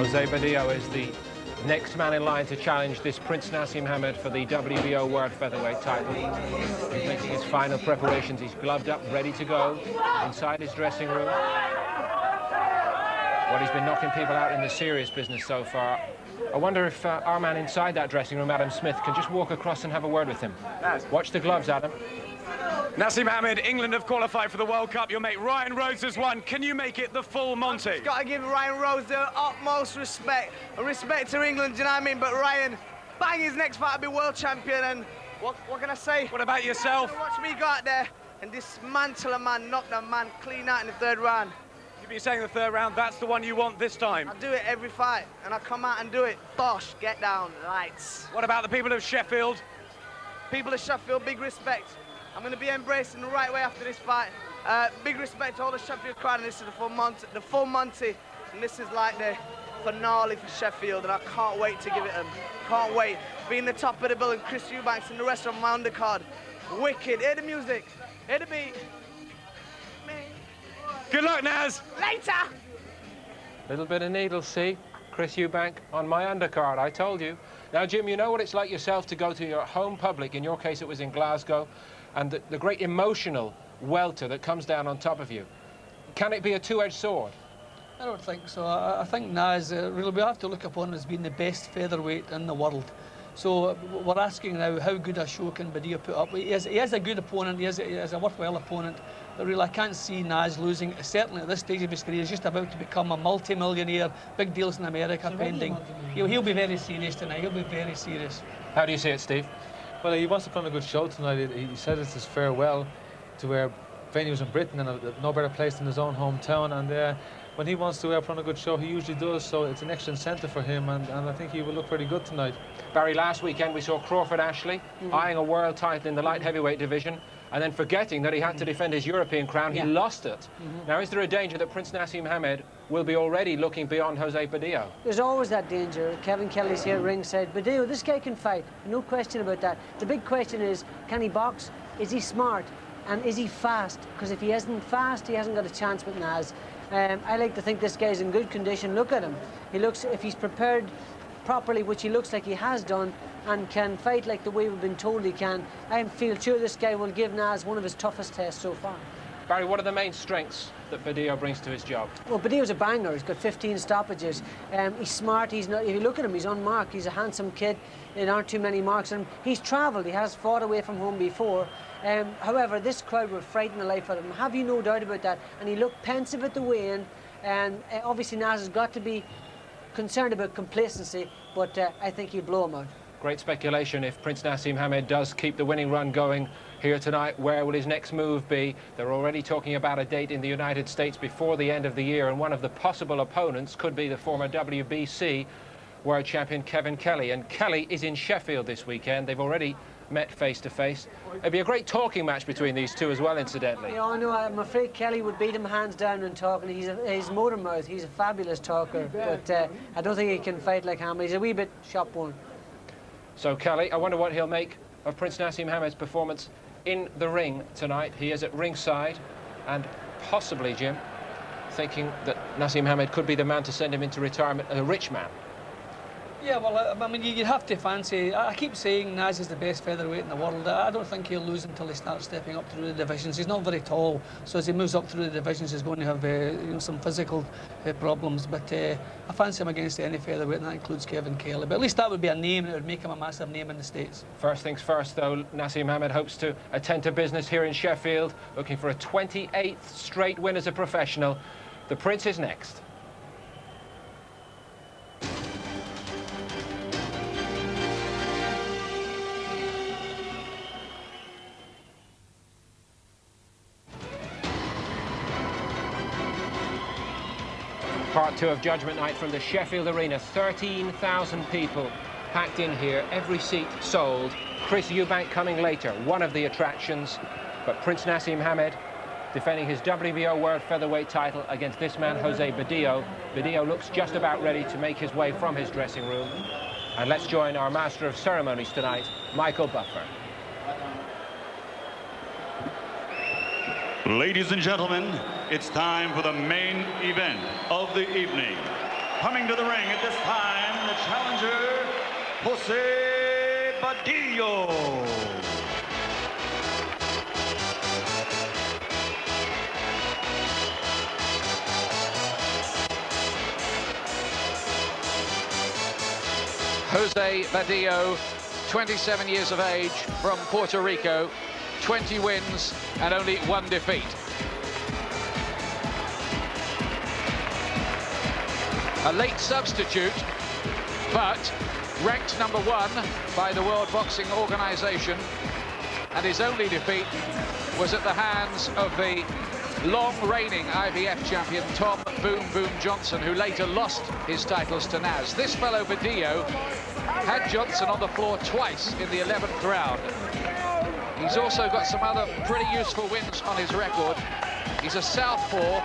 Jose Badillo is the next man in line to challenge this Prince Naseem Hamed for the WBO World Featherweight title. He's making his final preparations. He's gloved up, ready to go inside his dressing room. Well, he's been knocking people out in the serious business so far. I wonder if our man inside that dressing room, Adam Smith, can just walk across and have a word with him. Watch the gloves, Adam. Naseem Hamed, England have qualified for the World Cup. Your mate Ryan Rhodes has won. Can you make it the full Monty? I've got to give Ryan Rhodes the utmost respect. Respect to England, do you know what I mean? But Ryan, bang, his next fight will be world champion. And what can I say? What about yourself? Watch me go out there and dismantle a man, knock the man clean out in the third round. You've been saying the third round, that's the one you want this time. I do it every fight, and I come out and do it. Bosh, get down, lights. What about the people of Sheffield? People of Sheffield, big respect. I'm going to be embraced in the right way after this fight. Big respect to all the Sheffield crowd, and this is the full Monty, and this is like the finale for Sheffield, and I can't wait to give it them. Can't wait. Being the top of the bill, and Chris Eubanks and the rest of my undercard. Wicked. Hear the music. Hear the beat. Good luck, Naz. Later. Little bit of needles, see? Chris Eubank on my undercard, I told you. Now, Jim, you know what it's like yourself to go to your home public. In your case, it was in Glasgow. And the great emotional welter that comes down on top of you. Can it be a two-edged sword? I don't think so. I think Naz, really, we have to look upon as being the best featherweight in the world. So we're asking now, how good a show can Badillo put up? He is a good opponent, he is a worthwhile opponent, but really I can't see Naz losing. Certainly at this stage of his career, he's just about to become a multi-millionaire, big deals in America pending. He'll be very serious tonight, he'll be very serious. How do you see it, Steve? Well, he wants to put on a good show tonight. He said it's his farewell to where venues in Britain, and no better place than his own hometown. And when he wants to put on a good show, he usually does. So it's an extra incentive for him, and I think he will look very good tonight. Barry, last weekend we saw Crawford Ashley eyeing a world title in the light heavyweight division, and then forgetting that he had to defend his European crown, he lost it. Now, is there a danger that Prince Naseem Hamed will be already looking beyond Jose Badillo? There's always that danger. Kevin Kelly's here ringside. Badillo, this guy can fight, no question about that. The big question is, can he box? Is he smart? And is he fast? Because if he isn't fast, he hasn't got a chance with Naz. I like to think this guy's in good condition. Look at him. He looks, if he's prepared properly, which he looks like he has done, and can fight like the way we've been told he can, I feel sure this guy will give Naz one of his toughest tests so far. Barry, what are the main strengths that Badillo brings to his job? Well, Badillo's a banger. He's got 15 stoppages. He's smart. He's not. If you look at him, he's unmarked. He's a handsome kid. There aren't too many marks on him. He's travelled. He has fought away from home before. However, this crowd will frighten the life out of him. Have you no doubt about that? And he looked pensive at the weigh-in. And obviously, Naz has got to be concerned about complacency, but I think he'll blow him out. Great speculation if Prince Naseem Hamed does keep the winning run going here tonight. Where will his next move be? They're already talking about a date in the United States before the end of the year, and one of the possible opponents could be the former WBC world champion Kevin Kelly. And Kelly is in Sheffield this weekend. They've already met face-to-face. It'd be a great talking match between these two as well, incidentally. Yeah, no, I'm afraid Kelly would beat him hands down in talking. He's motor mouth. He's a fabulous talker, but I don't think he can fight like Hamed. He's a wee bit shop-worn. So, Kelly, I wonder what he'll make of Prince Naseem Hamed's performance in the ring tonight. He is at ringside, and possibly, Jim, thinking that Naseem Hamed could be the man to send him into retirement, a rich man. Yeah, well, I mean, you'd have to fancy. I keep saying Naz is the best featherweight in the world. I don't think he'll lose until he starts stepping up through the divisions. He's not very tall, so as he moves up through the divisions, he's going to have you know, some physical problems. But I fancy him against any featherweight, and that includes Kevin Kelly. But at least that would be a name that would make him a massive name in the States. First things first, though, Naseem Hamed hopes to attend to business here in Sheffield, looking for a 28th straight win as a professional. The Prince is next. Part two of Judgment Night from the Sheffield Arena. 13,000 people packed in here, every seat sold. Chris Eubank coming later, one of the attractions. But Prince Naseem Hamed defending his WBO World Featherweight title against this man, Jose Badillo. Badillo looks just about ready to make his way from his dressing room. And let's join our Master of Ceremonies tonight, Michael Buffer. Ladies and gentlemen, it's time for the main event of the evening. Coming to the ring at this time, the challenger, Jose Badillo. Jose Badillo, 27 years of age, from Puerto Rico, 20 wins and only 1 defeat. A late substitute, but ranked #1 by the World Boxing Organization, and his only defeat was at the hands of the long-reigning IBF champion Tom Boom Boom Johnson, who later lost his titles to Naz. This fellow Badillo had Johnson on the floor twice in the 11th round. He's also got some other pretty useful wins on his record. He's a southpaw.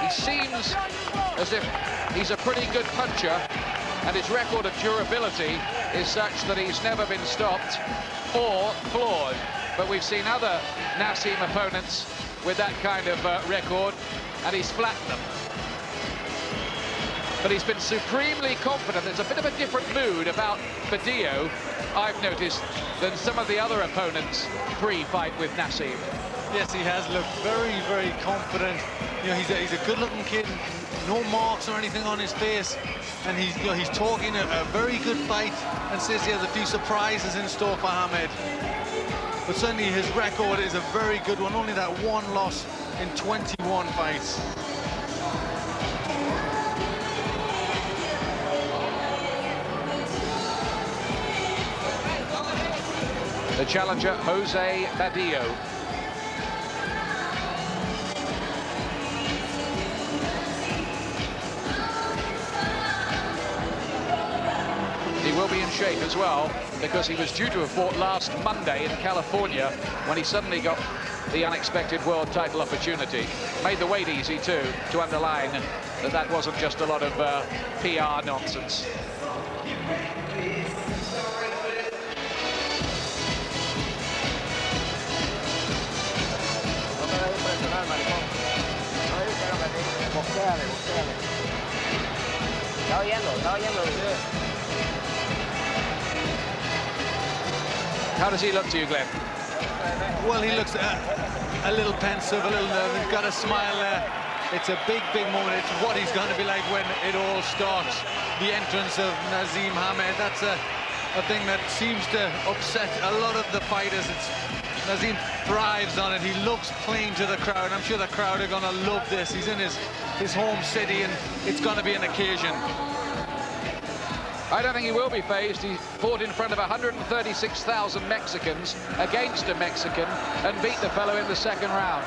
He seems as if he's a pretty good puncher, and his record of durability is such that he's never been stopped or floored. But we've seen other Naseem opponents with that kind of record, and he's flattened them. But he's been supremely confident. There's a bit of a different mood about Badillo, I've noticed, than some of the other opponents pre-fight with Naseem. Yes, he has looked very, very confident. You know, he's a good-looking kid, no marks or anything on his face, and he's talking a very good fight, and says he has a few surprises in store for Hamed. But certainly his record is a very good one. Only that 1 loss in 21 fights. The challenger, Jose Badillo. He will be in shape as well, because he was due to have fought last Monday in California when he suddenly got the unexpected world title opportunity. Made the weight easy too, to underline that that wasn't just a lot of PR nonsense. How does he look to you, Glenn? Well, he looks a little pensive, a little nervous. He's got a smile there. It's a big, big moment. It's what he's going to be like when it all starts. The entrance of Naseem Hamed, that's a thing that seems to upset a lot of the fighters. Naseem thrives on it. He loves playing to the crowd. I'm sure the crowd are going to love this. He's in his home city, and it's going to be an occasion. I don't think he will be fazed. He fought in front of 136,000 Mexicans against a Mexican and beat the fellow in the 2nd round.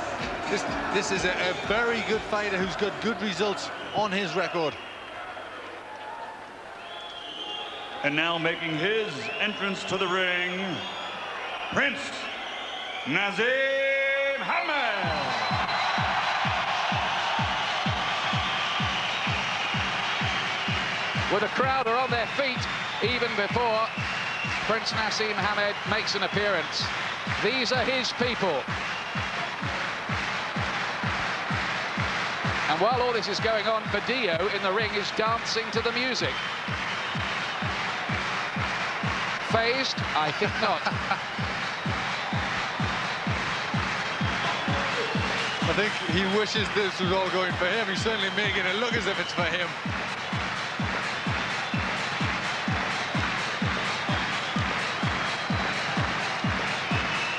This is a very good fighter who's got good results on his record. And now making his entrance to the ring, Prince Naseem Hamed. Well, the crowd are on their feet even before Prince Naseem Hamed makes an appearance. These are his people. And while all this is going on, Badillo in the ring is dancing to the music. Fazed? I think not. I think he wishes this was all going for him. He's certainly making it look as if it's for him.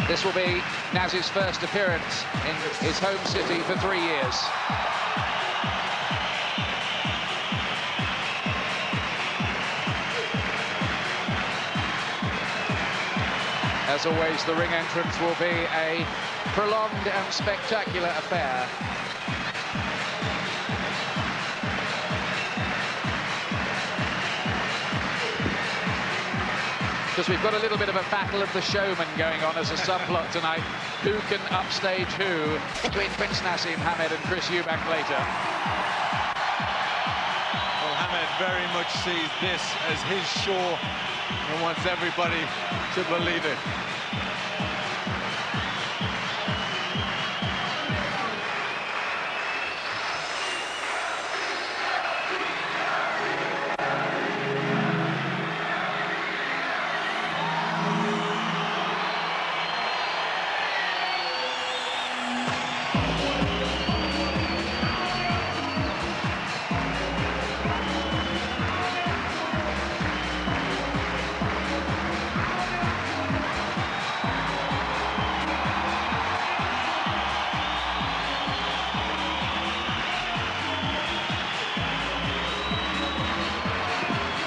This will be Naz's first appearance in his home city for 3 years. As always, the ring entrance will be a prolonged and spectacular affair. Because we've got a little bit of a battle of the showman going on as a subplot tonight. Who can upstage who between Prince Naseem Hamed and Chris Eubank later. Well, Hamed very much sees this as his show and wants everybody to believe it.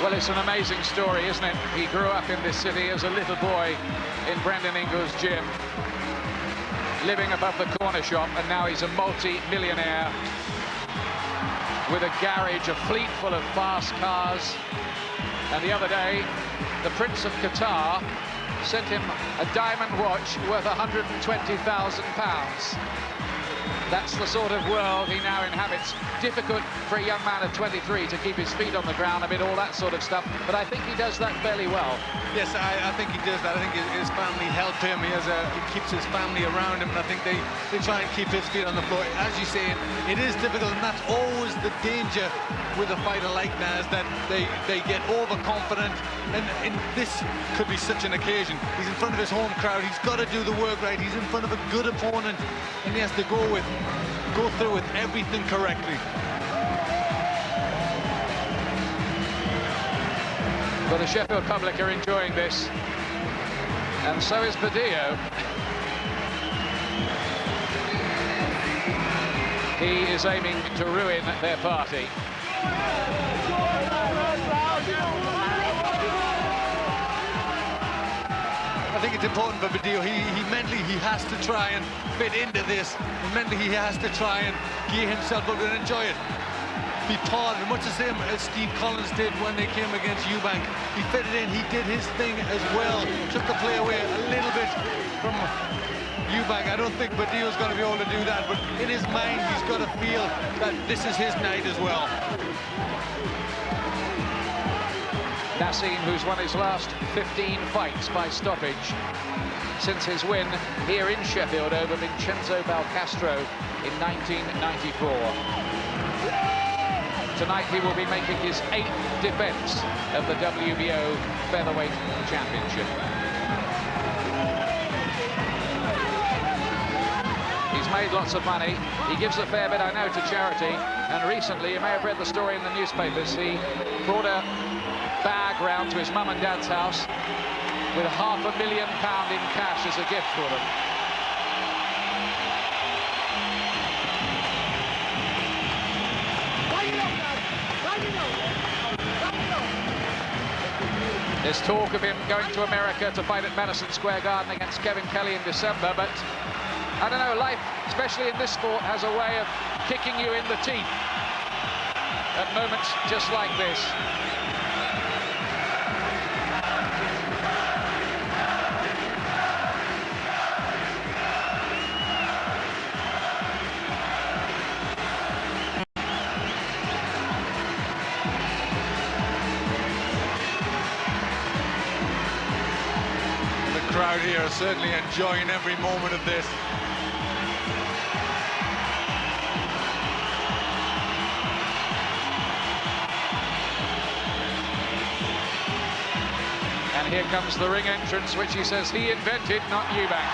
Well, it's an amazing story, isn't it? He grew up in this city as a little boy in Brendan Ingle's gym, living above the corner shop, and now he's a multi-millionaire with a garage, a fleet full of fast cars. And the other day, the Prince of Qatar sent him a diamond watch worth £120,000. That's the sort of world he now inhabits. Difficult for a young man of 23 to keep his feet on the ground amid all that sort of stuff, but I think he does that fairly well. Yes, I think he does that. I think his family help him. He keeps his family around him, and I think they try and keep his feet on the floor. As you say, it is difficult, and that's always the danger with a fighter like Naz, that they get overconfident, and this could be such an occasion. He's in front of his home crowd. He's got to do the work right. He's in front of a good opponent, and he has to go through with everything correctly. Well, the Sheffield public are enjoying this, and so is Badillo. He is aiming to ruin their party. I think it's important for Badillo. He mentally has to try and fit into this. And mentally he has to try and gear himself up and enjoy it. Be part of it, much the same as Steve Collins did when they came against Eubank. He fitted in, he did his thing as well. Took the play away a little bit from Eubank. I don't think Badillo's going to be able to do that, but in his mind he's got to feel that this is his night as well. Naseem, who's won his last 15 fights by stoppage since his win here in Sheffield over Vincenzo Belcastro in 1994. Tonight he will be making his 8th defence of the WBO Featherweight Championship. He's made lots of money. He gives a fair bit, I know, to charity. And recently, you may have read the story in the newspapers, he brought a bag round to his mum and dad's house with £500,000 in cash as a gift for them. There's talk of him going to America to fight at Madison Square Garden against Kevin Kelly in December, but I don't know, life, especially in this sport, has a way of kicking you in the teeth at moments just like this. The crowd here are certainly enjoying every moment of this. And here comes the ring entrance, which he says he invented, not Eubank.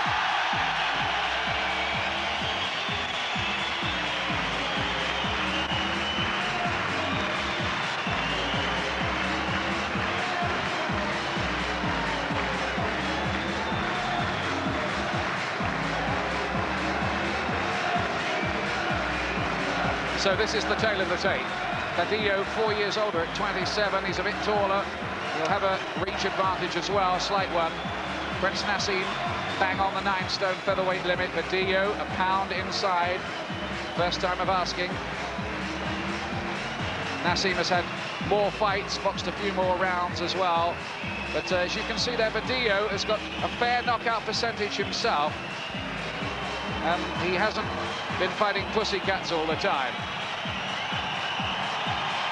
So this is the tale of the tape. Badillo, 4 years older at 27. He's a bit taller. He'll have a reach advantage as well, slight one. Prince Naseem, bang on the 9-stone featherweight limit. Badillo, a pound inside. First time of asking. Naseem has had more fights, boxed a few more rounds as well. But as you can see there, Badillo has got a fair knockout percentage himself. And he hasn't been fighting pussycats all the time.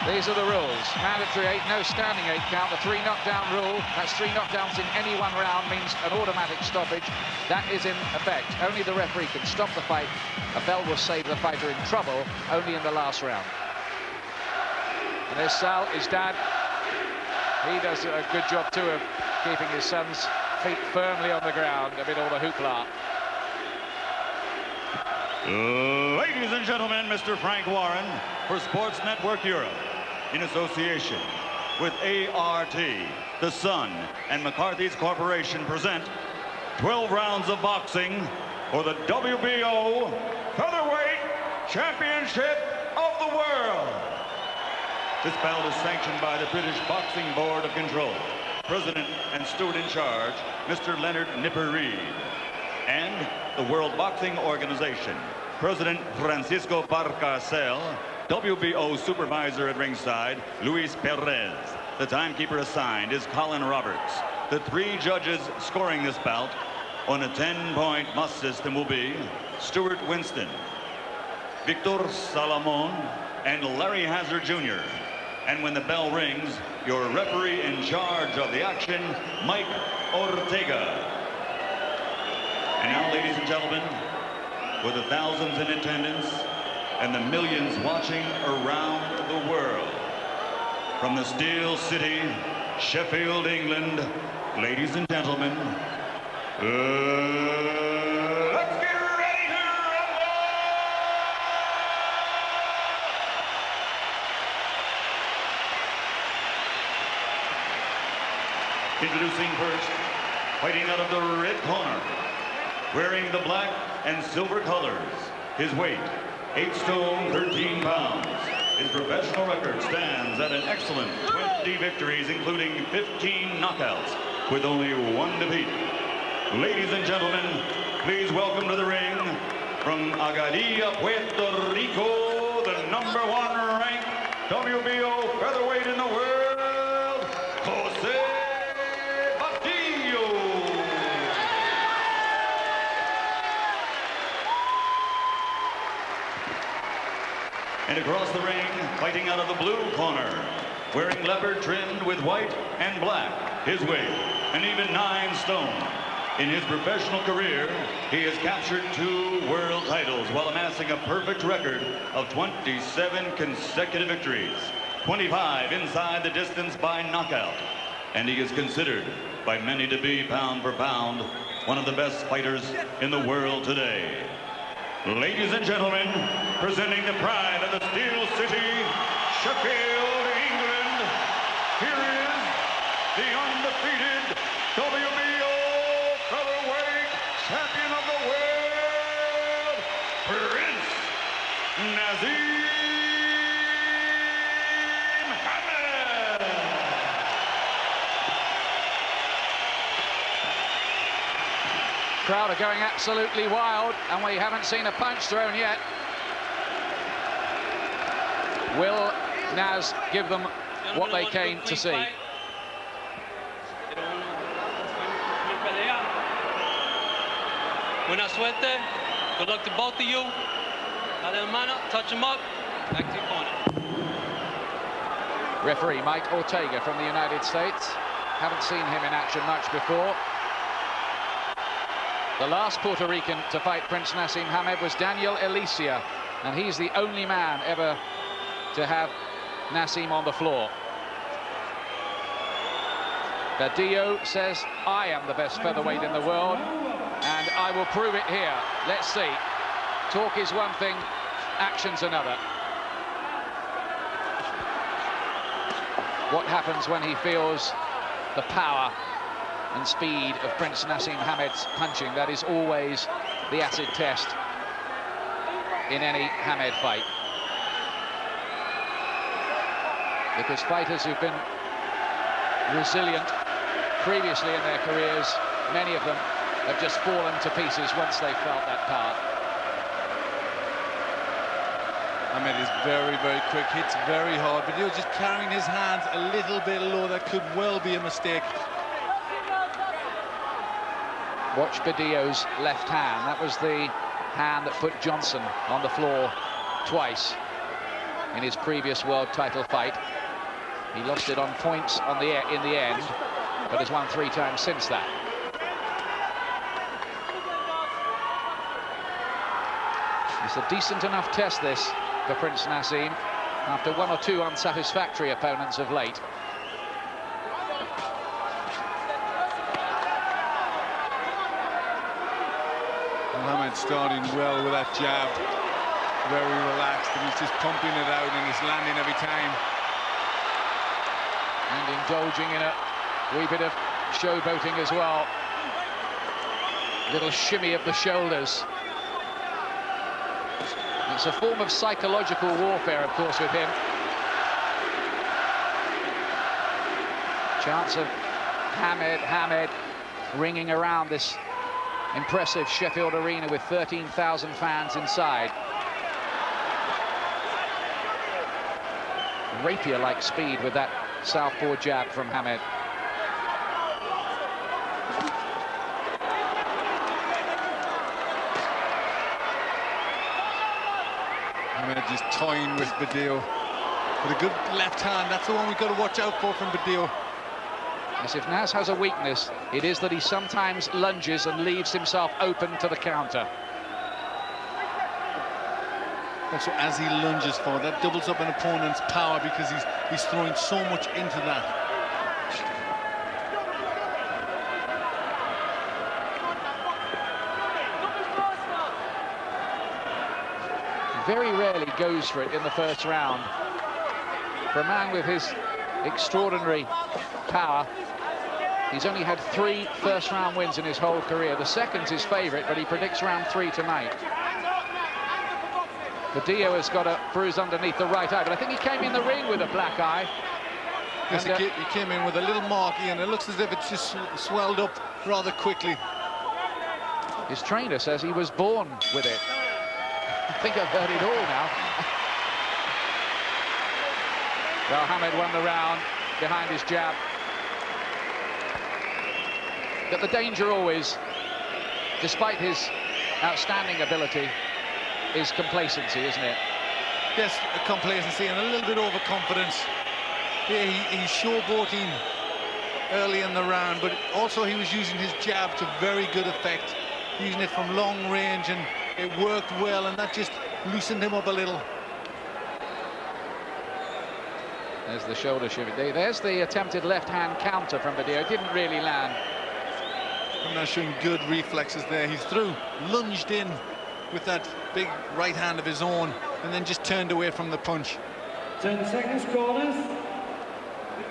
These are the rules. Mandatory 8, no standing 8 count. The 3 knockdown rule, that's 3 knockdowns in any one round, means an automatic stoppage. That is in effect. Only the referee can stop the fight. A bell will save the fighter in trouble only in the last round. And there's Sal, his dad. He does a good job too of keeping his son's feet firmly on the ground amid all the hoopla. Ladies and gentlemen, Mr. Frank Warren for Sports Network Europe, in association with ART, The Sun, and McCarthy's Corporation present 12 rounds of boxing for the WBO Featherweight Championship of the World. This bout is sanctioned by the British Boxing Board of Control. President and steward in charge, Mr. Leonard Nipper Reed. And the World Boxing Organization, President Francisco Barcarcel, WBO supervisor at ringside, Luis Perez. The timekeeper assigned is Colin Roberts. The 3 judges scoring this bout on a 10-point must system will be Stuart Winston, Victor Salomon, and Larry Hazard Jr. And when the bell rings, your referee in charge of the action, Mike Ortega. And now, ladies and gentlemen, with the thousands in attendance and the millions watching around the world, from the Steel City, Sheffield, England, ladies and gentlemen, let's get ready to rumble! Introducing first, fighting out of the red corner, wearing the black and silver colors, his weight, 8 stone, 13 pounds. His professional record stands at an excellent 20 victories, including 15 knockouts, with only 1 defeat. Ladies and gentlemen, please welcome to the ring, from Agadia, Puerto Rico, the #1 ranked WBO featherweight in the world, Jose Batillo. And across the ring, fighting out of the blue corner, wearing leopard trimmed with white and black, his weight, an even 9 stone. In his professional career, he has captured 2 world titles while amassing a perfect record of 27 consecutive victories, 25 inside the distance by knockout. And he is considered by many to be, pound for pound, one of the best fighters in the world today. Ladies and gentlemen, presenting the pride of the Steel City, Sheffield, England, here is the undefeated WBO featherweight champion of the world, Prince Naseem Hamed. Crowd are going absolutely wild, and we haven't seen a punch thrown yet. Will Naz give them what they came to see? Buena suerte. Good luck to both of you. Dale mano, touch him up. Back to your corner. Referee Mike Ortega from the United States. Haven't seen him in action much before. The last Puerto Rican to fight Prince Naseem Hamed was Daniel Elicia, and he's the only man ever to have Naseem on the floor. Badillo says, I am the best featherweight in the world, and I will prove it here. Let's see. Talk is one thing, action's another. What happens when he feels the power and speed of Prince Naseem Hamed's punching? That is always the acid test in any Hamed fight. Because fighters who've been resilient previously in their careers, many of them have just fallen to pieces once they felt that power. Hamed is very, very quick, hits very hard, but he was just carrying his hands a little bit low. That could well be a mistake. Watch Badillo's left hand. That was the hand that put Johnson on the floor twice in his previous world title fight. He lost it on points in the end, but has won 3 times since that. It's a decent enough test, this, for Prince Naseem, after 1 or 2 unsatisfactory opponents of late. Hamed starting well with that jab, very relaxed, and he's just pumping it out and it's landing every time. And indulging in a wee bit of showboating as well. Little shimmy of the shoulders. It's a form of psychological warfare, of course, with him. Chance of Hamed ringing around this impressive Sheffield Arena with 13,000 fans inside. Rapier-like speed with that southpaw jab from Hamed. Hamed just toying with Badillo. With a good left hand, that's the one we've got to watch out for from Badillo. As if Naz has a weakness, it is that he sometimes lunges and leaves himself open to the counter. Also, as he lunges forward, that doubles up an opponent's power because he's throwing so much into that. Very rarely goes for it in the first round. For a man with his extraordinary power, he's only had 3 first-round wins in his whole career. The second's his favourite, but he predicts round 3 tonight. Badillo has got a bruise underneath the right eye, but I think he came in the ring with a black eye. Yes, he came in with a little marky, and it looks as if it's just swelled up rather quickly. His trainer says he was born with it. I think I've heard it all now. Well, Hamed won the round behind his jab. But the danger always, despite his outstanding ability, is complacency, isn't it? Yes, complacency and a little bit overconfidence. Yeah, he's showboating early in the round, but also he was using his jab to very good effect, using it from long range, and it worked well, and that just loosened him up a little. There's the shoulder shift. There's the attempted left-hand counter from Badillo. It didn't really land. I'm not showing good reflexes there. He's through, lunged in with that big right hand of his own, and then just turned away from the punch. 10 seconds, corners.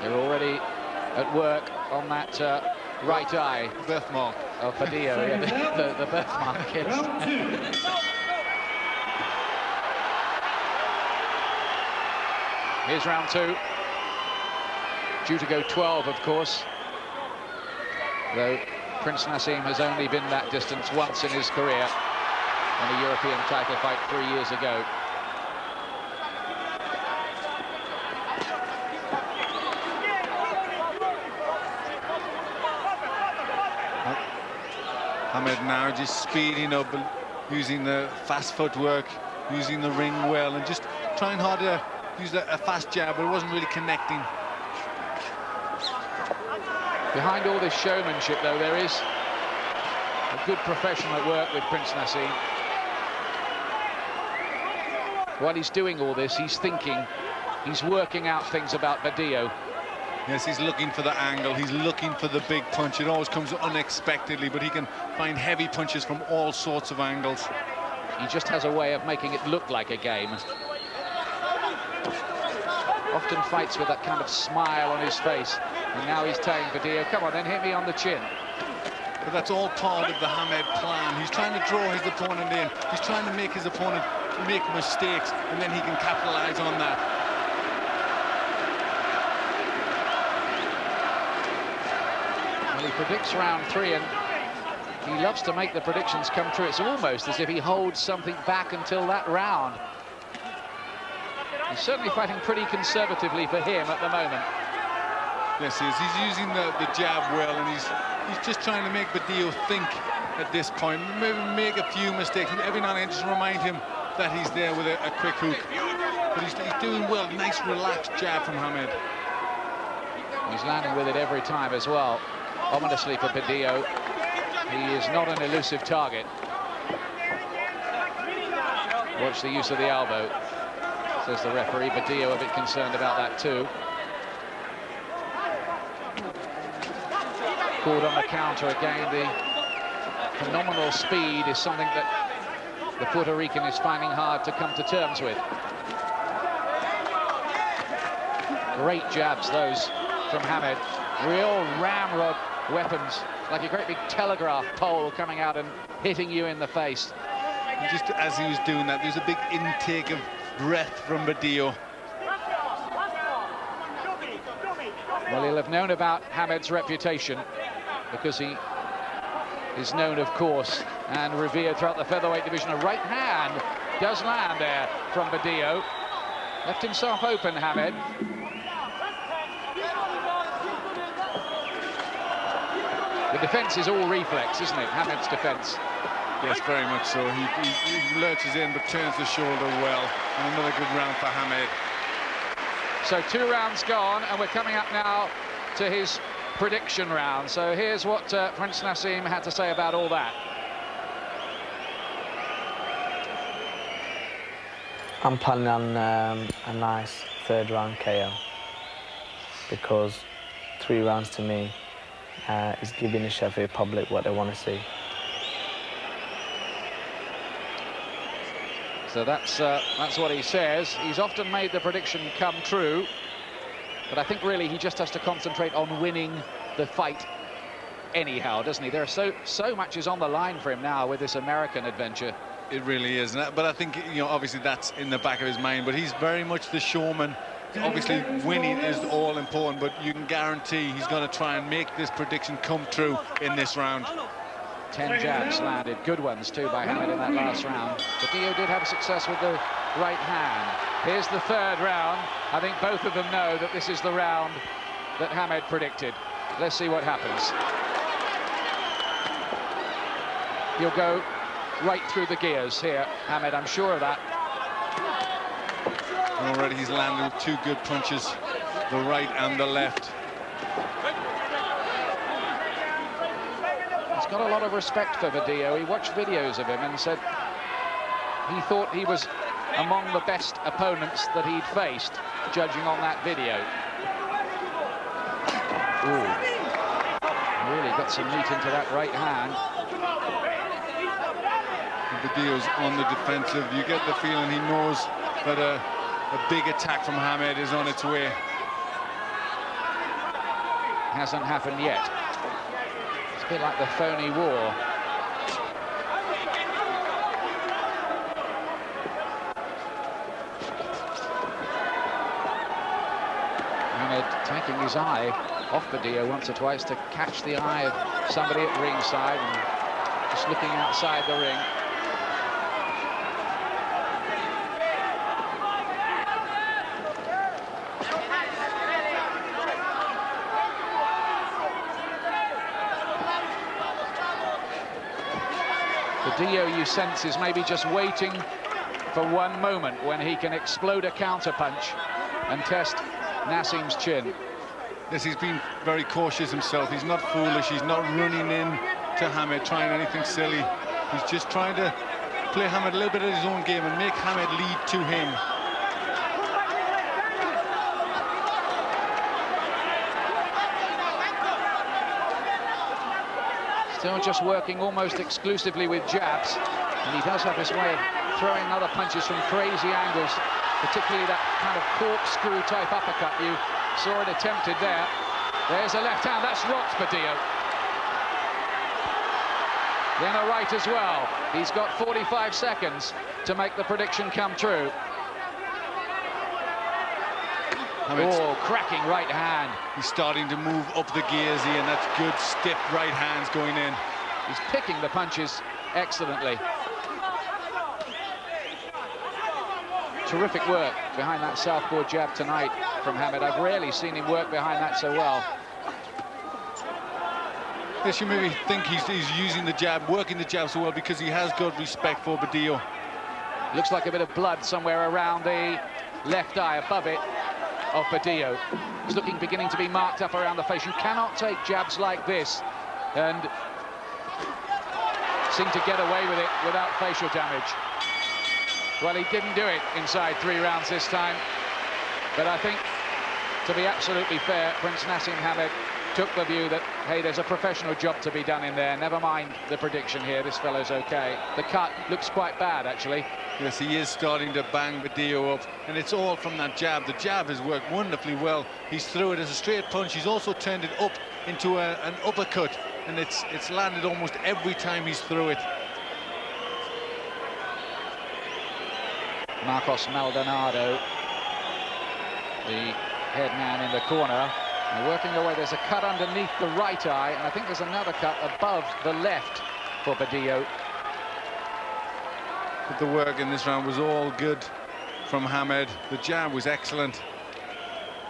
They're already at work on that right eye. Birthmark. Of Badillo, yeah, the birthmark. Here's round 2. Due to go 12, of course. Though Prince Naseem has only been that distance once in his career, in a European title fight 3 years ago. Hamed now just speeding up and using the fast footwork, using the ring well, and just trying hard to use a fast jab, but it wasn't really connecting. Behind all this showmanship, though, there is a good professional at work with Prince Naseem. While he's doing all this, he's thinking, he's working out things about Badillo. Yes, he's looking for the angle, he's looking for the big punch. It always comes unexpectedly, but he can find heavy punches from all sorts of angles. He just has a way of making it look like a game. Often fights with that kind of smile on his face. And now he's telling Badillo, come on then, hit me on the chin. But that's all part of the Hamed plan. He's trying to draw his opponent in. He's trying to make his opponent make mistakes, and then he can capitalize on that. Well, he predicts round 3, and he loves to make the predictions come true. It's almost as if he holds something back until that round. He's certainly fighting pretty conservatively for him at the moment. Yes, he is. He's using the jab well, and he's just trying to make Badillo think at this point. Maybe make a few mistakes, and every now and then just remind him that he's there with a quick hook. But he's doing well. Nice, relaxed jab from Hamed. He's landing with it every time as well. Ominously for Badillo, he is not an elusive target. Watch the use of the elbow, says the referee. Badillo a bit concerned about that too. Called on the counter again. The phenomenal speed is something that the Puerto Rican is finding hard to come to terms with. Great jabs, those from Hamed. Real ramrod weapons, like a great big telegraph pole coming out and hitting you in the face. And just as he was doing that, there's a big intake of breath from Badillo. Well, he'll have known about Hamed's reputation because he is known, of course, and revered throughout the featherweight division. A right hand does land there from Badillo. Left himself open, Hamed. The defence is all reflex, isn't it? Hamed's defence. Yes, very much so. He lurches in but turns the shoulder well. And another good round for Hamed. So 2 rounds gone, and we're coming up now to his prediction round. So here's what Prince Naseem had to say about all that. I'm planning on a nice 3rd round KO because 3 rounds to me is giving the Sheffield public what they want to see. So that's what he says. He's often made the prediction come true, but I think really he just has to concentrate on winning the fight anyhow, doesn't he? There's so much is on the line for him now with this American adventure. It really is, but I think, you know, obviously that's in the back of his mind, but he's very much the showman. Obviously winning is all important, but you can guarantee he's going to try and make this prediction come true in this round. 10 jabs landed, good ones too by Hamed in that last round. Badillo did have success with the right hand. Here's the 3rd round. I think both of them know that this is the round that Hamed predicted. Let's see what happens. He'll go right through the gears here, Hamed, I'm sure of that. And already he's landed with 2 good punches, the right and the left. He's got a lot of respect for Badillo. He watched videos of him and said he thought he was among the best opponents that he'd faced, judging on that video. Ooh. Really got some meat into that right hand. Badillo's on the defensive. You get the feeling he knows that a big attack from Hamed is on its way. Hasn't happened yet. It's a bit like the phony war. Hamed taking his eye off Badillo once or twice to catch the eye of somebody at ringside and just looking outside the ring. Badillo, you sense, is maybe just waiting for one moment when he can explode a counterpunch and test Naseem's chin. Yes, he's been very cautious himself. He's not foolish. He's not running in to Hamed, trying anything silly. He's just trying to play Hamed a little bit of his own game and make Hamed lead to him. Still just working almost exclusively with jabs, and he does have this way of throwing other punches from crazy angles, particularly that kind of corkscrew type uppercut. You saw it attempted there. There's a left hand, that's rocked Badillo. Then a right as well. He's got 45 seconds to make the prediction come true. Oh, cracking right hand. He's starting to move up the gears here, and that's good, stiff right hands going in. He's picking the punches excellently. Terrific work behind that southpaw jab tonight from Hamed. I've rarely seen him work behind that so well. Yes, you maybe think he's using the jab, working the jab so well because he has got respect for Badillo. Looks like a bit of blood somewhere around the left eye, above it, of Badillo. He's beginning to be marked up around the face. You cannot take jabs like this and seem to get away with it without facial damage. Well, he didn't do it inside 3 rounds this time, but I think, to be absolutely fair, Prince Naseem Hamed took the view that, hey, there's a professional job to be done in there. Never mind the prediction here, this fellow's okay. The cut looks quite bad, actually. Yes, he is starting to bang Badillo up, and it's all from that jab. The jab has worked wonderfully well. He's threw it as a straight punch. He's also turned it up into an uppercut, and it's landed almost every time he's threw it. Marcos Maldonado, the head man in the corner, They're working their way. There's a cut underneath the right eye, and I think there's another cut above the left for Badillo. But the work in this round was all good from Hamed. The jab was excellent.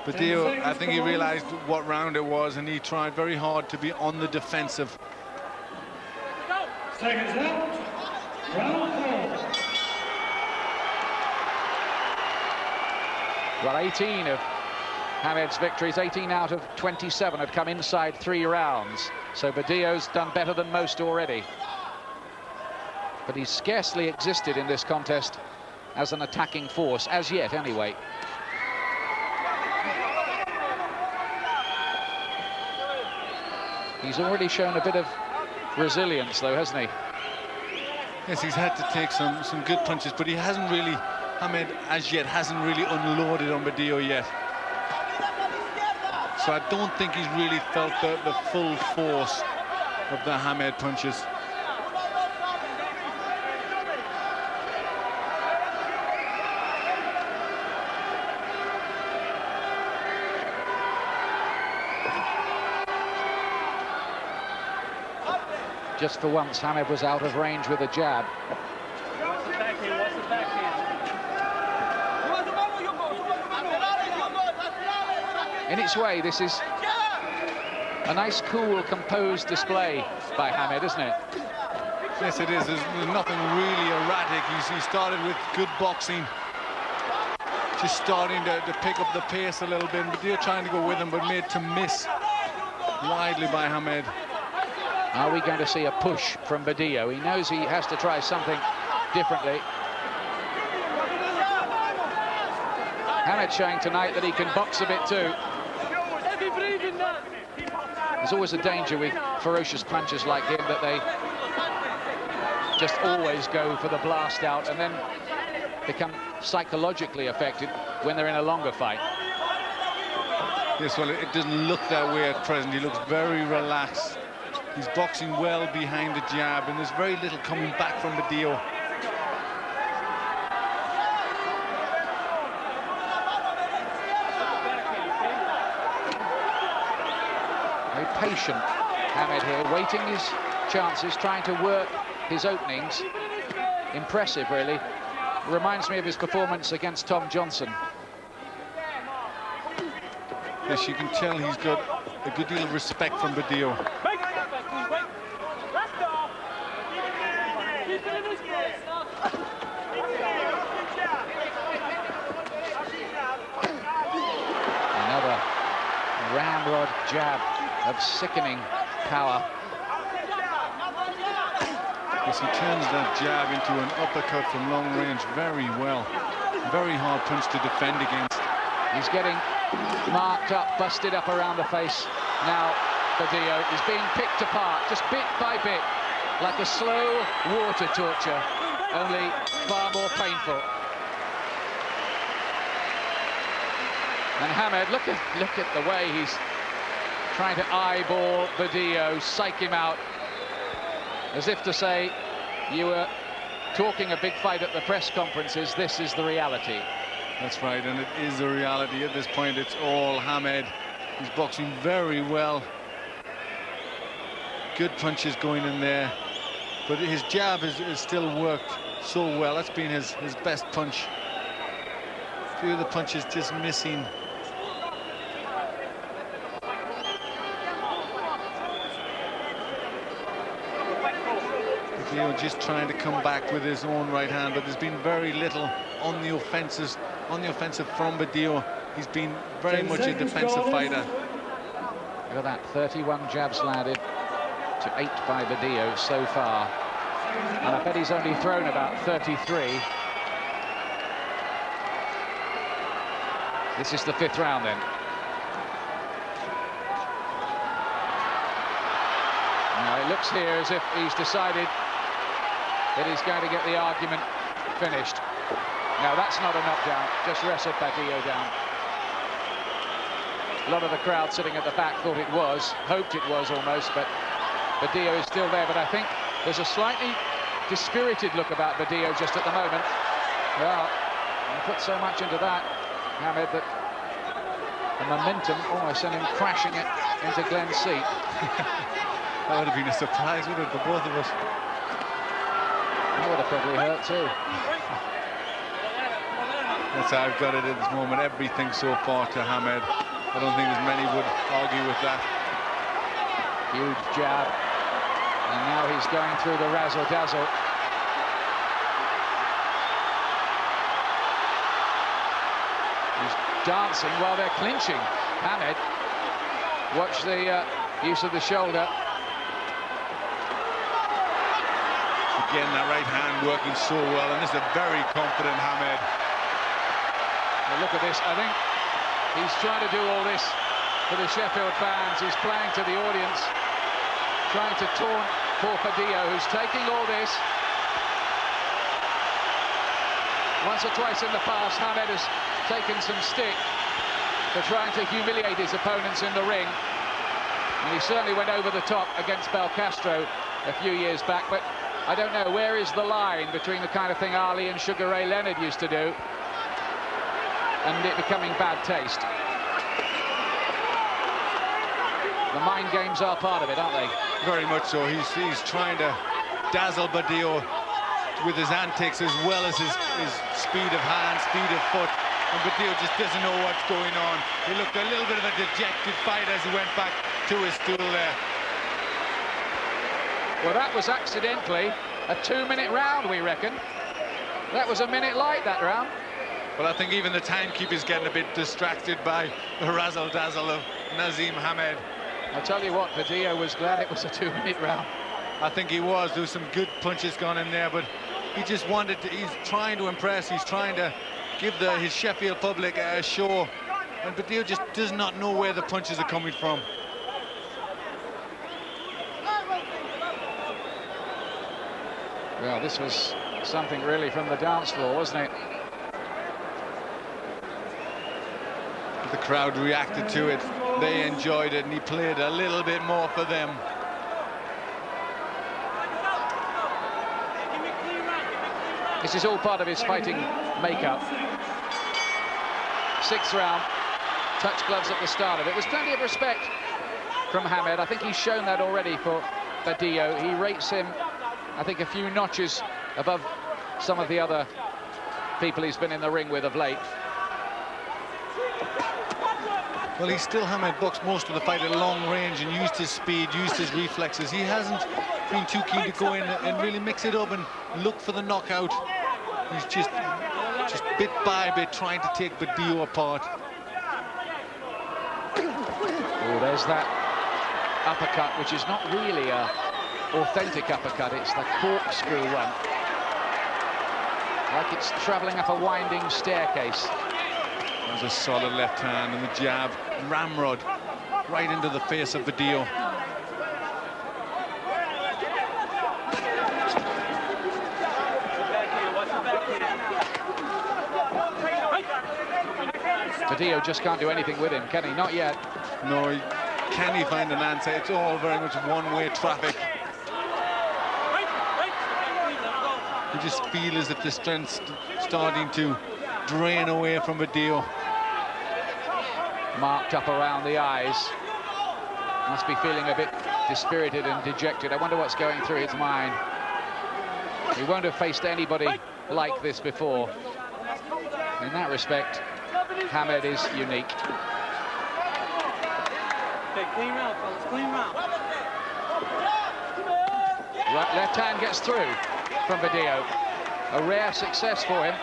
Badillo, I think he realized what round it was, and he tried very hard to be on the defensive. Seconds out. Round 4. Well, 18 of Hamed's victories, 18 out of 27 had come inside 3 rounds. So Badillo's done better than most already. But he's scarcely existed in this contest as an attacking force, as yet anyway. He's already shown a bit of resilience, though, hasn't he? Yes, he's had to take some good punches, but he hasn't really, Hamed, as yet, hasn't really unloaded on Badillo yet. So I don't think he's really felt the full force of the Hamed punches. Just for once, Hamed was out of range with a jab. In its way, this is a nice, cool, composed display by Hamed, isn't it? Yes, it is. There's nothing really erratic. He started with good boxing, just starting to pick up the pace a little bit. Badillo trying to go with him, but made to miss widely by Hamed. Are we going to see a push from Badillo? He knows he has to try something differently. Hamed showing tonight that he can box a bit too. There's always a danger with ferocious punchers like him that they just always go for the blast out and then become psychologically affected when they're in a longer fight. Yes, well, it doesn't look that way at present. He looks very relaxed. He's boxing well behind the jab, and there's very little coming back from Badillo. Very patient, Hamed here, waiting his chances, trying to work his openings. Impressive, really. Reminds me of his performance against Tom Johnson. Yes, you can tell he's got a good deal of respect from Badillo. Another ramrod jab of sickening power. Yes, he turns that jab into an uppercut from long range very well. Very hard punch to defend against. He's getting marked up, busted up around the face. Now Badillo is being picked apart, just bit by bit, like a slow water torture, only far more painful. And Hamed, look at the way he's trying to eyeball Badillo, psych him out, as if to say, you were talking a big fight at the press conferences, this is the reality. That's right, and it is a reality at this point. It's all Hamed. He's boxing very well. Good punches going in there, but his jab has still worked so well. That's been his best punch. A few of the punches just missing. Just trying to come back with his own right hand, but there's been very little on the offensive from Badillo. He's been very much a defensive fighter. Look at that, 31 jabs landed to 8 by Badillo so far. And I bet he's only thrown about 33. This is the 5th round then. Now it looks here as if he's decided that he's going to get the argument finished. No, that's not a knockdown, just wrestled Badillo down. A lot of the crowd sitting at the back thought it was, hoped it was almost, but Badillo is still there. But I think there's a slightly dispirited look about Badillo just at the moment. Well, he put so much into that, Hamed, that the momentum almost sent him crashing it into Glenn's seat. That would have been a surprise, wouldn't it, for both of us? That would have probably hurt too. That's how I've got it at this moment. Everything so far to Hamed. I don't think as many would argue with that. Huge jab. And now he's going through the razzle-dazzle. He's dancing while they're clinching. Hamed, watch the use of the shoulder. Again, that right hand working so well, and this is a very confident Hamed. Well, look at this. I think he's trying to do all this for the Sheffield fans. He's playing to the audience, trying to taunt poor Padillo, who's taking all this. Once or twice in the past, Hamed has taken some stick for trying to humiliate his opponents in the ring. And he certainly went over the top against Belcastro a few years back, but I don't know, where is the line between the kind of thing Ali and Sugar Ray Leonard used to do and it becoming bad taste? The mind games are part of it, aren't they? Very much so. He's trying to dazzle Badillo with his antics as well as his speed of hand, speed of foot. And Badillo just doesn't know what's going on. He looked a little bit of a dejected fight as he went back to his stool there. Well, that was accidentally a 2-minute round, we reckon. That was a minute light, that round. Well, I think even the timekeeper's getting a bit distracted by the razzle-dazzle of Naseem Hamed. I'll tell you what, Padillo was glad it was a 2-minute round. I think he was. There was some good punches gone in there, but he just wanted to, he's trying to impress, he's trying to give his Sheffield public a show, and Padillo just does not know where the punches are coming from. Well, this was something really from the dance floor, wasn't it? The crowd reacted to it, they enjoyed it, and he played a little bit more for them. This is all part of his fighting makeup. 6th round, touch gloves at the start of it. There's plenty of respect from Hamed. I think he's shown that already for Badillo. He rates him, I think, a few notches above some of the other people he's been in the ring with of late. Well, he's still Hamed boxed most of the fight at long range and used his speed, used his reflexes. He hasn't been too keen to go in and really mix it up and look for the knockout. He's just bit by bit trying to take Badillo apart. Oh, there's that uppercut, which is not really a authentic uppercut, it's the corkscrew one. Like it's travelling up a winding staircase. There's a solid left hand and the jab, ramrod, right into the face of Badillo. Badillo just can't do anything with him, can he? Not yet. No, can he find an answer? It's all very much one-way traffic. You just feel as if the strength's starting to drain away from Badillo. Marked up around the eyes. Must be feeling a bit dispirited and dejected. I wonder what's going through his mind. He won't have faced anybody like this before. In that respect, Hamed is unique. Okay, clean round, fellas, clean round. Right, left hand gets through from Badillo. A rare success for him.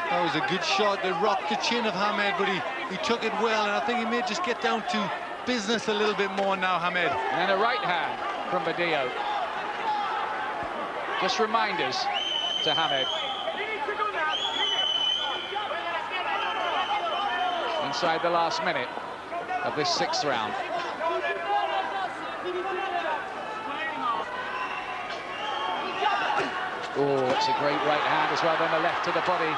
That was a good shot. They rocked the chin of Hamed, but he took it well, and I think he may just get down to business a little bit more now, Hamed. And a right hand from Badillo. Just reminders to Hamed. Inside the last minute of this 6th round. Oh, it's a great right hand as well, then the left to the body.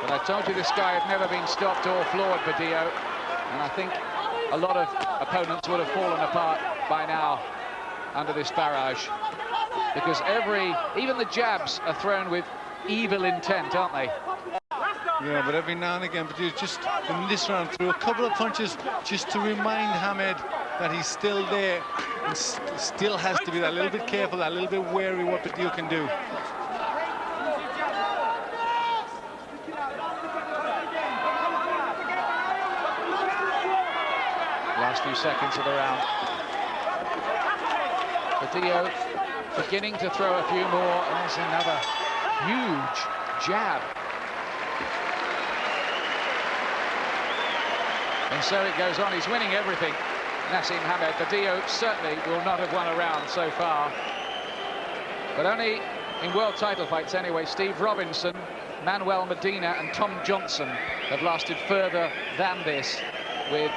But I told you this guy had never been stopped or floored, Badillo, and I think a lot of opponents would have fallen apart by now under this barrage, because even the jabs are thrown with evil intent, aren't they? Yeah, but every now and again, but he's just in this round threw a couple of punches just to remind Hamed that he's still there and still has to be that little bit careful, that little bit wary what Baddiel can do. Last few seconds of the round. Baddiel beginning to throw a few more, and there's another huge jab. And so it goes on. He's winning everything, Naseem Hamed. Baddiel certainly will not have won a round so far. But only in world title fights anyway. Steve Robinson, Manuel Medina and Tom Johnson have lasted further than this with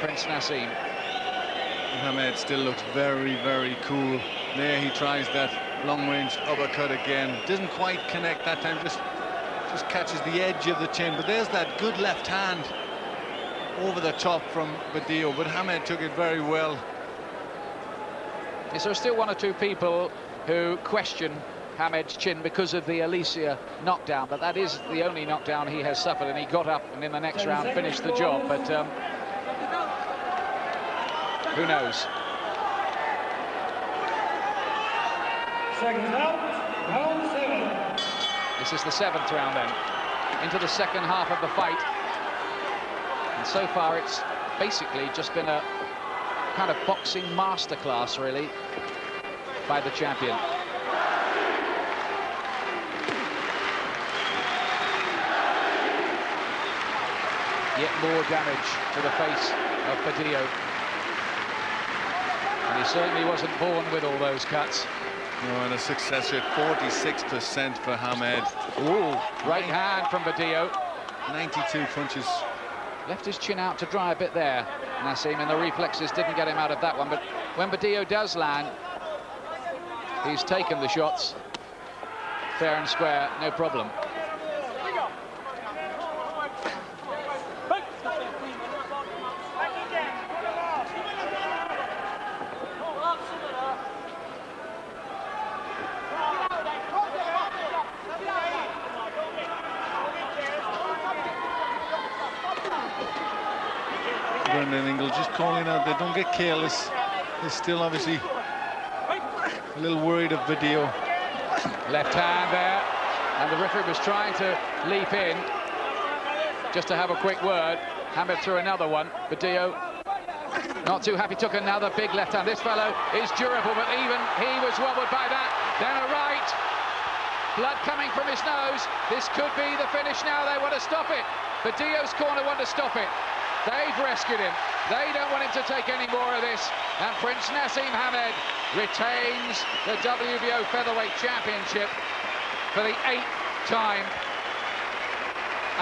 Prince Naseem. Hamed still looks very, very cool. There he tries that long-range uppercut again. Doesn't quite connect that time, just catches the edge of the chin. But there's that good left hand over the top from Baddiel, but Hamed took it very well. Yes, there are still one or two people who question Hamed's chin because of the Alicia knockdown, but that is the only knockdown he has suffered, and he got up and in the next round finished the job. But who knows? Seconds out, round 7. This is the 7th round then, into the second half of the fight. And so far it's basically just been a kind of boxing masterclass, really, by the champion. Yet more damage to the face of Baddiel. And he certainly wasn't born with all those cuts. No, and a success rate, 46% for Hamed. Ooh, right hand from Baddiel. 92 punches. Left his chin out to dry a bit there, Naseem, and the reflexes didn't get him out of that one. But when Baddiel does land, he's taken the shots fair and square, no problem. Just calling out, they don't get careless. They're still obviously a little worried of Baddiel. Left hand there, and the referee was trying to leap in just to have a quick word. Hamed threw another one. Baddiel not too happy, took another big left hand. This fellow is durable, but even he was wobbled by that. Then a right, blood coming from his nose. This could be the finish now. They want to stop it. Baddiel's corner want to stop it. They've rescued him. They don't want him to take any more of this. And Prince Naseem Hamed retains the WBO Featherweight Championship for the 8th time.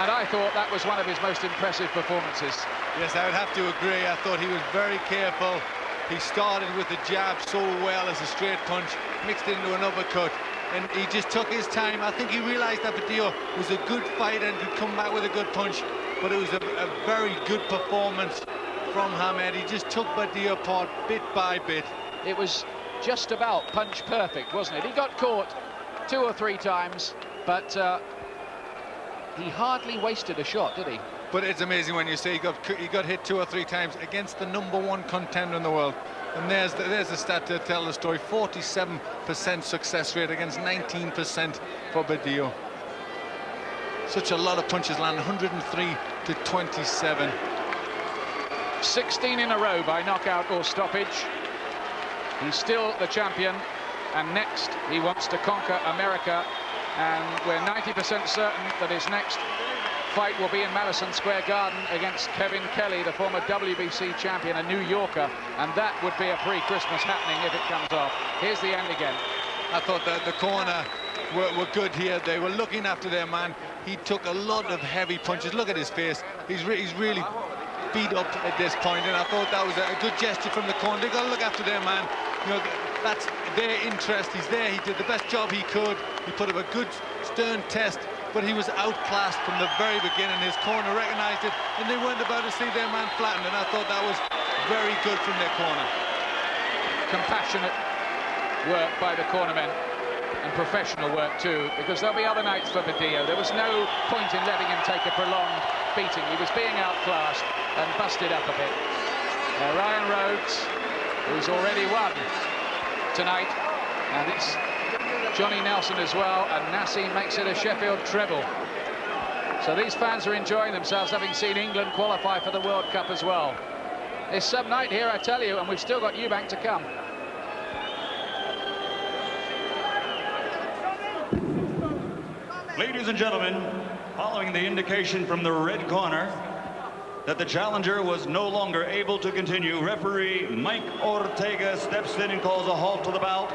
And I thought that was one of his most impressive performances. Yes, I would have to agree. I thought he was very careful. He started with the jab so well as a straight punch, mixed it into an uppercut, and he just took his time. I think he realized that Baddiel was a good fighter and could come back with a good punch. But it was a very good performance from Hamed. He just took Baddiel apart bit by bit. It was just about punch perfect, wasn't it? He got caught 2 or 3 times, but he hardly wasted a shot, did he? But it's amazing when you say he got hit 2 or 3 times against the #1 contender in the world. And there's the stat to tell the story. 47% success rate against 19% for Baddiel. Such a lot of punches land, 103 to 27. 16 in a row by knockout or stoppage. He's still the champion, and next he wants to conquer America, and we're 90% certain that his next fight will be in Madison Square Garden against Kevin Kelly, the former WBC champion, a New Yorker, and that would be a pre-Christmas happening if it comes off. Here's the end again. I thought that the corner were good here. They were looking after their man. He took a lot of heavy punches. Look at his face. He's really beat up at this point, and I thought that was a good gesture from the corner. They've got to look after their man. You know, that's their interest. He's there. He did the best job he could. He put up a good, stern test, but he was outclassed from the very beginning. His corner recognized it, and they weren't about to see their man flattened, and I thought that was very good from their corner. Compassionate work by the cornermen. and professional work too, because there'll be other nights for Badillo. There was no point in letting him take a prolonged beating. He was being outclassed and busted up a bit. Ryan Rhodes, who's already won tonight, and it's Johnny Nelson as well, and Naseem makes it a Sheffield treble. So these fans are enjoying themselves, having seen England qualify for the World Cup as well. It's some night here, I tell you, and we've still got Eubank to come. Ladies and gentlemen, following the indication from the red corner that the challenger was no longer able to continue, referee Mike Ortega steps in and calls a halt to the bout.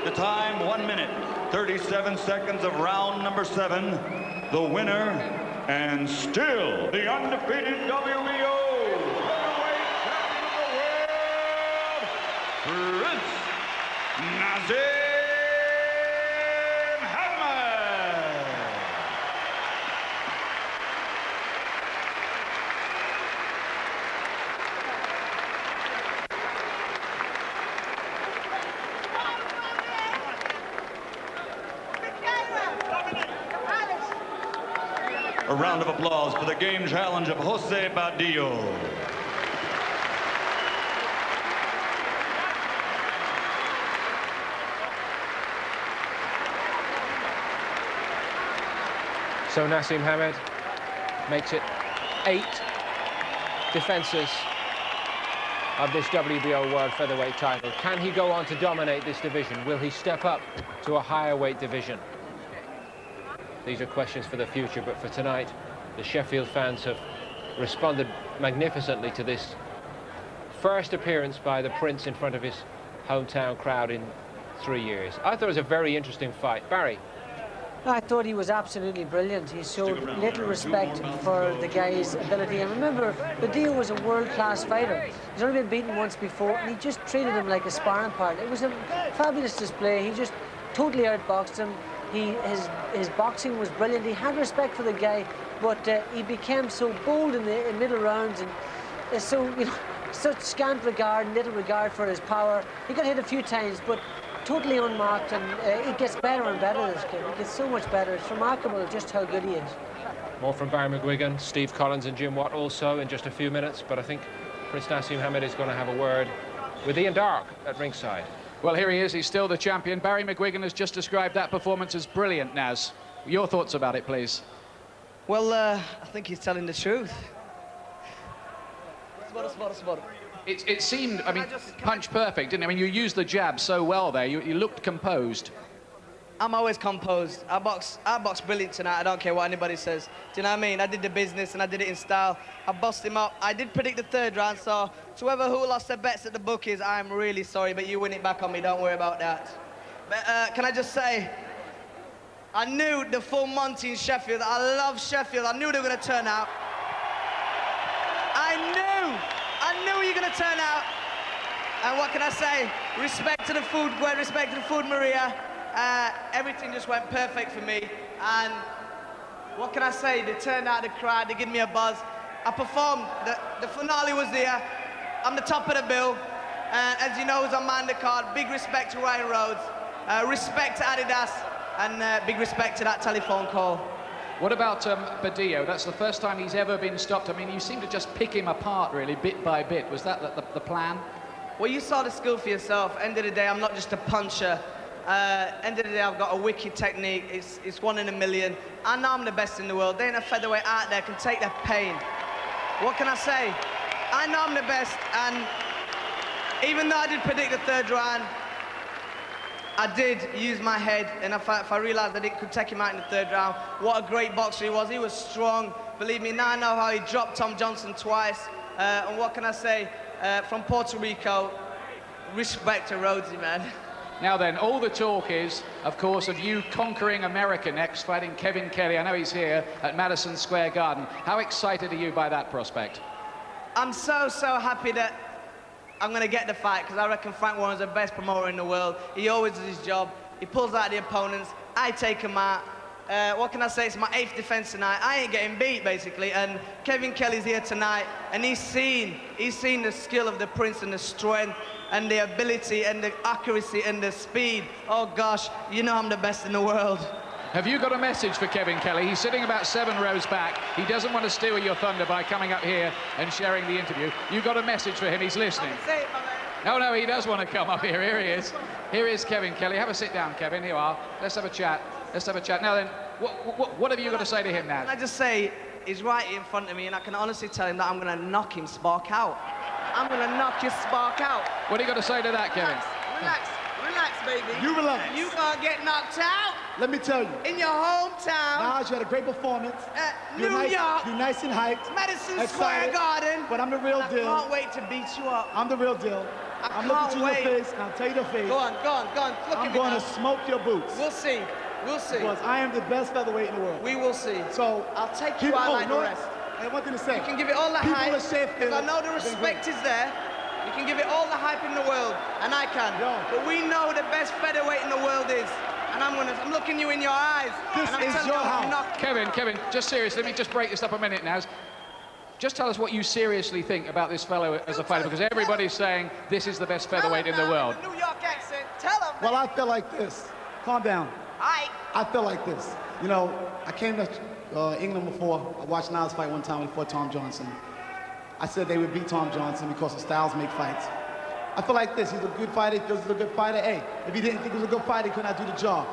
The time, 1 minute, 37 seconds of round number 7. The winner, and still the undefeated WBO heavyweight champion of the world, Prince Naseem. A round of applause for the game challenge of Jose Badillo. So Naseem Hamed makes it 8 defenses of this WBO World Featherweight title. Can he go on to dominate this division? Will he step up to a higher weight division? These are questions for the future, but for tonight, the Sheffield fans have responded magnificently to this first appearance by the Prince in front of his hometown crowd in 3 years. I thought it was a very interesting fight. Barry? I thought he was absolutely brilliant. He showed little respect for the guy's ability. And remember, Badillo was a world-class fighter. He's only been beaten once before, and he just treated him like a sparring partner. It was a fabulous display. He just totally outboxed him. His boxing was brilliant. He had respect for the guy, but he became so bold in the middle rounds, and so, you know, such scant regard and little regard for his power. He got hit a few times, but totally unmarked, and he gets better and better, this kid. He gets so much better. It's remarkable just how good he is. More from Barry McGuigan, Steve Collins and Jim Watt also in just a few minutes, but I think Prince Naseem Hamed is going to have a word with Ian Darke at ringside. Well, here he is. He's still the champion. Barry McGuigan has just described that performance as brilliant, Naz. Your thoughts about it, please? Well, I think he's telling the truth. It seemed, I mean, punch perfect, didn't it? I mean, you used the jab so well there. You looked composed. I'm always composed. I box brilliant tonight. I don't care what anybody says. Do you know what I mean? I did the business and I did it in style. I bossed him up. I did predict the 3rd round, so to whoever who lost their bets at the bookies, I'm really sorry, but you win it back on me. Don't worry about that. But can I just say, I knew the full Monty in Sheffield. I love Sheffield. I knew they were going to turn out. I knew you were going to turn out. And what can I say? Respect to the food, Gwen. Respect to the food, Maria. Everything just went perfect for me, and what can I say? They turned out the crowd, they gave me a buzz. I performed, the finale was there. I'm the top of the bill, and as you know, it was on my undercard. Big respect to Ryan Rhodes, respect to Adidas, and big respect to that telephone call. What about Badillo? That's the first time he's ever been stopped. I mean, you seem to just pick him apart, really, bit by bit. Was that the plan? Well, you saw the skill for yourself. End of the day, I'm not just a puncher. End of the day, I've got a wicked technique. It's 1 in a million. I know I'm the best in the world. There ain't a featherweight out there can take that pain. What can I say? I know I'm the best, and even though I did predict the 3rd round, I did use my head, and if I realized that it could take him out in the 3rd round, what a great boxer he was. He was strong. Believe me, now I know how he dropped Tom Johnson twice. And what can I say? From Puerto Rico, respect to Rhodesy, man. Now then, all the talk is, of course, of you conquering America next, fighting Kevin Kelly. I know he's here at Madison Square Garden. How excited are you by that prospect? I'm so happy that I'm going to get the fight, because I reckon Frank Warren's the best promoter in the world. He always does his job. He pulls out the opponents. I take him out. what can I say? It's my 8th defense tonight. I ain't getting beat, basically. And Kevin Kelly's here tonight, and he's seen the skill of the Prince and the strength and the ability and the accuracy and the speed. Oh gosh, you know I'm the best in the world. Have you got a message for Kevin Kelly? He's sitting about 7 rows back. He doesn't want to steal your thunder by coming up here and sharing the interview. You've got a message for him. He's listening. Say it, my man. No, he does want to come up here. Here he is. Here is Kevin Kelly. Have a sit down, Kevin. Here you are. Let's have a chat. Let's have a chat. Now then, what have you got to say to him now? Can I just say, he's right in front of me, and I can honestly tell him that I'm going to knock him spark out. I'm going to knock your spark out. What have you got to say to that, Kevin? Relax, baby. You relax. You can't get knocked out. Let me tell you. In your hometown. Naj, you had a great performance. New York. You're nice and hyped. Madison Square Garden. But I'm the real deal. I can't wait to beat you up. I'm the real deal. I'm looking at your face, and I'll tell you the face. Go on. Look I'm going to smoke your boots. We'll see. Because I am the best featherweight in the world. We will see. So I'll take you out like the rest. I have one thing to say. You can give it all the hype. Because I know the respect is there. You can give it all the hype in the world, and I can. But we know the best featherweight in the world is. And I'm looking you in your eyes. This is your house. Kevin, just seriously, let me just break this up a minute now. Just tell us what you seriously think about this fellow as a fighter, because everybody's saying this is the best featherweight in the world. New York accent. Tell him. Well, I feel like this. Calm down. I feel like this. You know, I came to England before. I watched Nas fight one time before Tom Johnson. I said they would beat Tom Johnson because the styles make fights. I feel like this. He's a good fighter. He feels he's a good fighter. Hey, if he didn't think he was a good fighter, he could not do the job.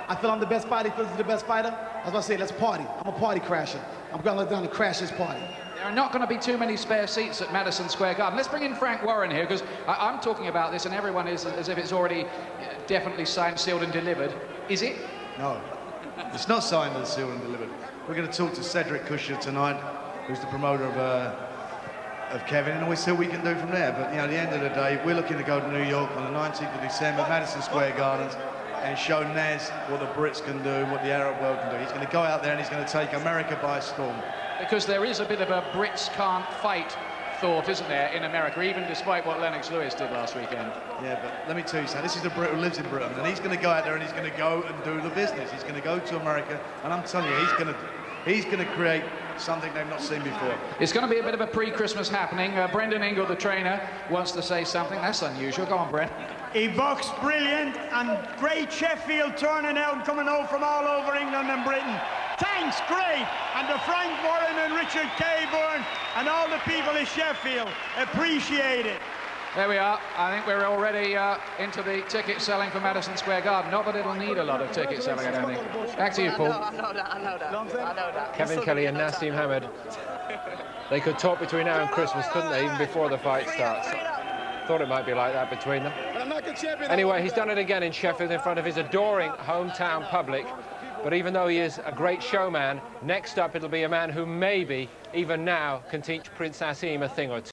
I feel I'm the best fighter. He feels he's the best fighter. I was about to say, let's party. I'm a party crasher. I'm going to let down and crash this party. There are not going to be too many spare seats at Madison Square Garden. Let's bring in Frank Warren here, because I'm talking about this and everyone is as if it's already definitely signed, sealed and delivered. Is it? No, it's not signed and sealed and delivered. We're going to talk to Cedric Kushner tonight, who's the promoter of Kevin, and we'll see what we can do from there. But, you know, at the end of the day, we're looking to go to New York on the 19th of December, Madison Square Gardens, and show Nez what the Brits can do, what the Arab world can do. He's going to go out there and he's going to take America by storm. Because there is a bit of a Brits can't fight thought, isn't there, in America, even despite what Lennox Lewis did last weekend. Yeah, but let me tell you something. This is a Brit who lives in Britain, and he's going to go out there and he's going to go and do the business. He's going to go to America, and I'm telling you, he's going to create something they've not seen before. It's going to be a bit of a pre-Christmas happening. Brendan Ingle, the trainer, wants to say something. That's unusual. Go on, Brent. He boxed brilliant, and great Sheffield turning out and coming out from all over England and Britain. Thanks, great. And to Frank Warren and Richard Caburn and all the people of Sheffield, appreciate it. There we are. I think we're already into the ticket selling for Madison Square Garden. Not that it'll need a lot of ticket selling, I don't think. Back to you, Paul. I know that. Kevin Kelly and Naseem Hamed. They could talk between now and Christmas, couldn't they, even before the fight starts? Thought it might be like that between them. Anyway, he's done it again in Sheffield in front of his adoring hometown public. But even though he is a great showman, next up it'll be a man who maybe, even now, can teach Prince Naseem a thing or two.